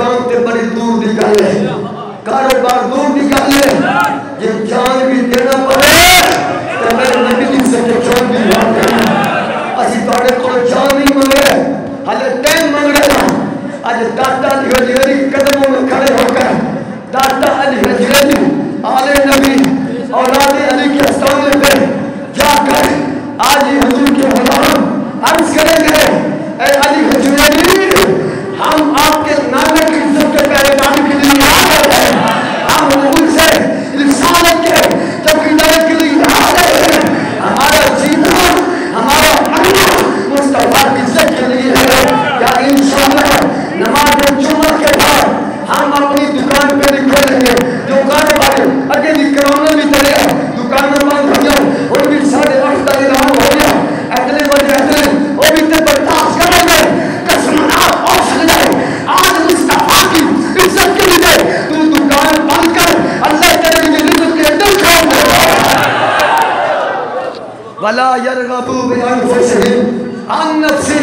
مقام تے بڑی دور دی گل ہے، کاروبار دور دی گل ہے، یہ جان بھی دینا پڑے تو میرے نبی دی سے جان بھی بات کرنا۔ اسی تھوڑے کو جان نہیں منگے، حالے ٹائم منگ رہے ہیں۔ آج داتا علی حجویری قدموں میں کھڑے ہو کر داتا علی حجویری آل نبی اولاد علی کے سامنے پہ جا کر آج ہی حضور کے غلام عرض کریں گے، اے علی حجویری ہم آپ کے نانے کی عزت کے پہلے نام کے لیے آ گئے ہیں، ہم حضور سے رسالت کے چوکیداری کے لیے آ گئے ہیں، ہمارا جینا ہمارا مرنا مصطفیٰ کی عزت کے لیے ہے۔ یا انشاءاللہ نماز جمعہ کے بعد ہم اپنی دکان پہ نکلیں گے، دکان والے اگے بھی کرونا بھی چلے گا، دکان بند ہو گیا اور بھی 8:30 کا اعلان ہو گیا، اگلے بجے اگلے وہ بھی تے برداشت کریں گے۔ قسمنا پہنچ جائے آج مصطفیٰ کی عزت کے لیے تو دکان بند کر، اللہ تیرے لیے رزق کے اندر کھڑا ہے۔ ولا یرغبوا بانفسهم عن نفسه،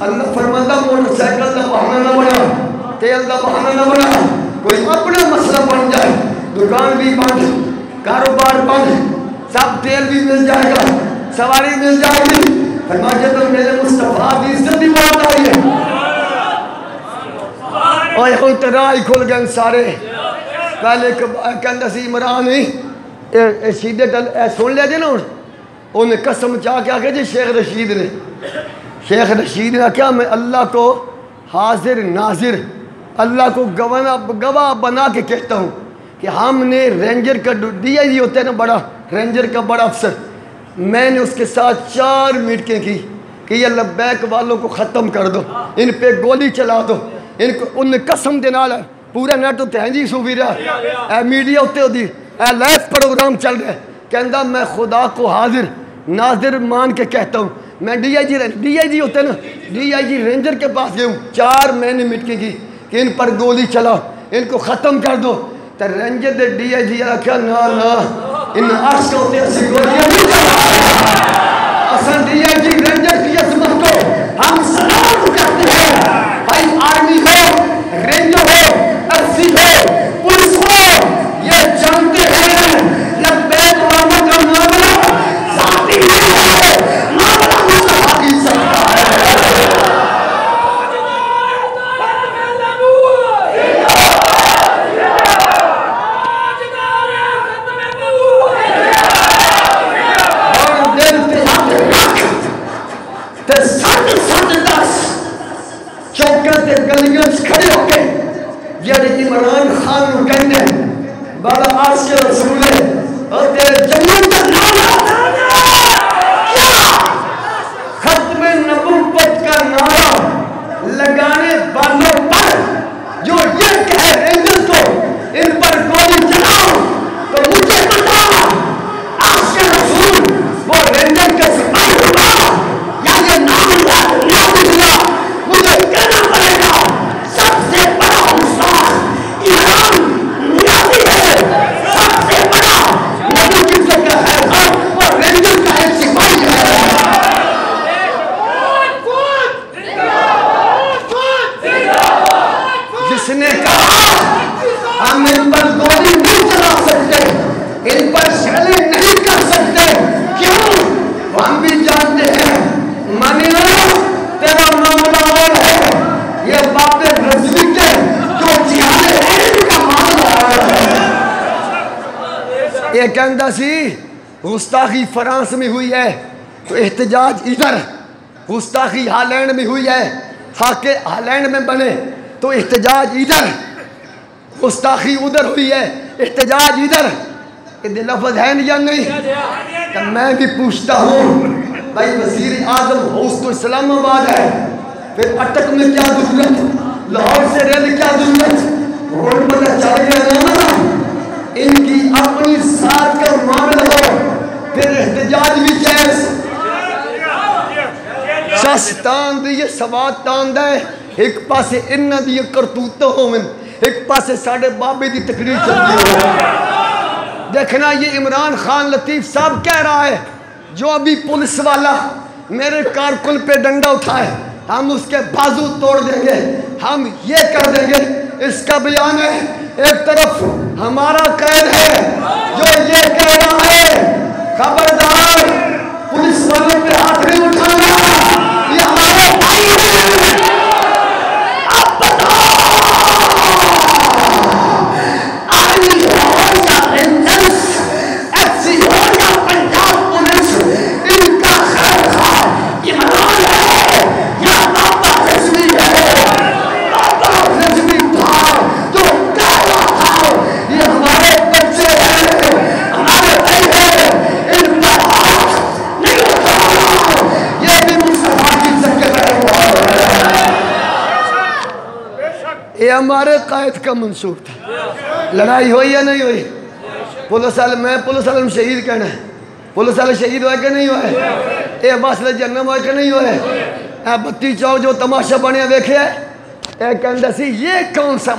اللہ فرماتا موٹر سائیکل کا بہانہ نہ بنا، تیل کا بہانہ نہ بنا، کوئی اپنا مسئلہ بن جائے، دکان بھی بند، کاروبار بند، سب تیل بھی مل جائے گا، سواری مل جائے گی، فرمایا تو میرے مصطفیٰ کی عزت بھی بہت آئی ہے۔ اور یہ ترائی کھل گئے سارے پہلے کہندہ سی عمران ہی شیدے سن لیا جی نا، انہیں قسم چاہ کے آگے جی شیخ رشید نے، شیخ رشید نے کیا میں اللہ کو حاضر ناظر، اللہ کو گواہ بنا کے کہتا ہوں کہ ہم نے رینجر کا ڈی آئی جی ہوتا ہے نا بڑا، رینجر کا بڑا افسر، میں نے اس کے ساتھ 4 میٹنگیں کی کہ یہ لبیک والوں کو ختم کر دو، ان پہ گولی چلا دو، ان نے قسم دینا ہے پورا نیٹ ہوتے ہیں جی صوفی رہا اے میڈیا ہوتے ہوتی اے لائف پروگرام چل رہے کہندہ میں خدا کو حاضر ناظر مان کے کہتا ہوں، میں ڈی آئی جی ہوتے ہیں نا، ڈی آئی جی رینجر کے پاس گیا ہوں، 4 میں نے میٹنگ کی کہ ان پر گولی چلاؤ، ان کو ختم کر دو، تو رینجر دے ڈی آئی جی کیا نا ان عرص ہوتے ہیں گولیاں نہیں چلا اصلا ڈی آئی جی رینجر کی عظمت کو ہم سلام کرتے ہیں۔ بھائی آرمی ہو، رینجر ہو، ایف سی ہو، پولیس ہو، یہ جانتے ہیں لبیک والوں کا معاملہ ذاتی نہیں ہے، معاملہ مصطفیٰ کی عزت کا ہے۔ چوکتے گلیاں کھڑے ہو کے یہ عمران خان کہنے بڑا عرض کے رسول ہے اور تیرے جنت کا نعرہ کیا ختم نبوت کا نعرہ لگانے والوں پر جو یہ کہے رینجر کو ان پر گولی چلاؤ تو مجھے بتاؤ عرض کے رسول وہ رینجر کا سپاہی ہوا یا یہ نام ہوا مجھے کہنا پڑے گا سب سے بڑا استاد ایران نیازی ہے، سب سے بڑا نبی کی عزت کا ہے اور رینجر کا ایک سپاہی ہے۔ جس نے کہا ہم ان پر گولی نہیں چلا سکتے، ان پر شیلنگ نہیں کر سکتے، کیوں؟ ہم بھی جانتے ہیں مانینا تیرا معاملہ اور ہے، یہ باب رضوی کے جو جہاد علم کا معاملہ ہے۔ یہ کہندہ سی گستاخی فرانس میں ہوئی ہے تو احتجاج ادھر، گستاخی ہالینڈ میں ہوئی ہے خاکے ہالینڈ میں بنے تو احتجاج ادھر، گستاخی ادھر ہوئی ہے احتجاج ادھر۔ یہ لفظ ہے یا نہیں؟ کہ میں بھی پوچھتا ہوں بھائی وزیر اعظم ہاؤس تو اسلام آباد ہے، پھر اٹک میں کیا ضرورت، لاہور سے ریل کیا ضرورت، روڈ پر چل گیا نا، ان کی اپنی ذات کا معاملہ ہو پھر احتجاج بھی جائز۔ شاس تان دی سوات تان دے ایک پاسے انہ دی کرتوتہ ہومن، ایک پاسے ساڑھے بابے دی تقریر چلتی ہو۔ دیکھنا یہ عمران خان لطیف صاحب کہہ رہا ہے جو ابھی پولیس والا میرے کارکن پہ ڈنڈا اٹھائے ہم اس کے بازو توڑ دیں گے، ہم یہ کر دیں گے، اس کا بیان ہے، ایک طرف ہمارا قید ہے جو یہ کہہ رہا ہے خبردار پولیس والوں پہ ہاتھ نہیں اٹھانا، یہ ہمارے بھائی ہیں۔ اب بتاؤ آئی ہو یا رینجرز، ایف سی ہو یا پنجاب پولیس، ان کا خیر خواہ عمران ہے یا بابا رضوی ہے؟ بابا رضوی تھا جو کہہ رہا تھا یہ ہمارے بچے ہیں، ہمارے بھائی ہیں، ان پر ہاتھ نہیں اٹھانا، یہ بھی مصطفیٰ کی عزت کا ہے۔ یہ ہمارے قائد کا منصوب تھا۔ لڑائی ہوئی یا نہیں ہوئی؟ پولیس والے میں پولیس والے شہید کہنا ہے، پولیس والے شہید ہوئے کہ نہیں ہوئے؟ اے باسل جنم ہوئے کہ نہیں ہوئے؟ اے بتی چوک جو تماشا بنیا دیکھے اے کہندہ سی یہ کون سا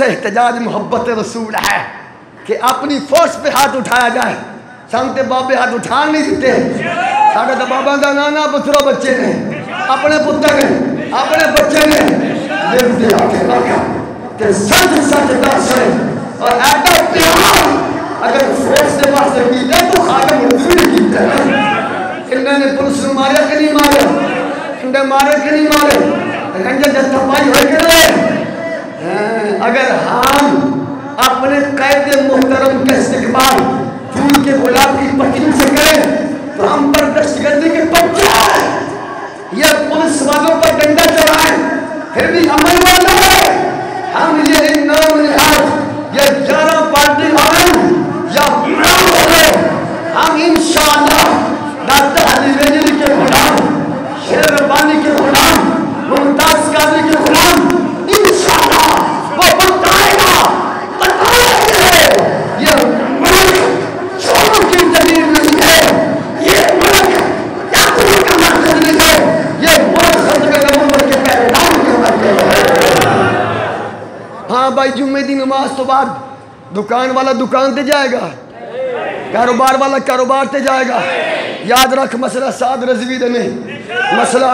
احتجاج محبت رسول ہے کہ اپنی فورس پہ ہاتھ اٹھایا جائے۔ سانتے بابے ہاتھ اٹھا نہیں دیتے، ساڑھے تو بابا دا نانا پتروں بچے نے، اپنے پتر نے، اپنے بچے نے دیکھ دیا کہ لگا کہ سچ دس ہے اور ایڈا پیار اگر فورس نے واسطے کیتا ہے تو خاکہ مردوری کیتا ہے۔ انہوں نے پولیس نے مارے کہ نہیں مارے؟ انہوں نے مارے کہ نہیں مارے؟ رنجل جتھا پائی ہوئے کہ نہیں؟ اگر ہم اپنے قید محترم کے استقبال پھول کے گلاب کی پٹی سے کریں تو ہم پر دشت گردی کے پچے ہیں، یہ پولیس والوں پر ڈنڈا چڑھائیں پھر بھی عمل والا ہے۔ ہم یہ ان نام نہاد یہ 11 پارٹی آئیں یا عمران ہوئے، ہم انشاءاللہ ڈاکٹر علی ویجری کے غلام، شیر ربانی کے غلام، ممتاز قادری کے غلام، انشاءاللہ وہ بتائے گا یہ ملک چوروں کی زمین نہیں ہے، یہ ملک یاتروں کا مرکز نہیں ہے، یہ ملک ختم نبوت کے پہلوان کا مرکز ہے۔ ہاں بھائی جمعہ دی نماز تو بعد دکان والا دکان تے جائے گا، کاروبار والا کاروبار تے جائے گا۔ یاد رکھ مسئلہ سعد رضوی دے نہیں، مسئلہ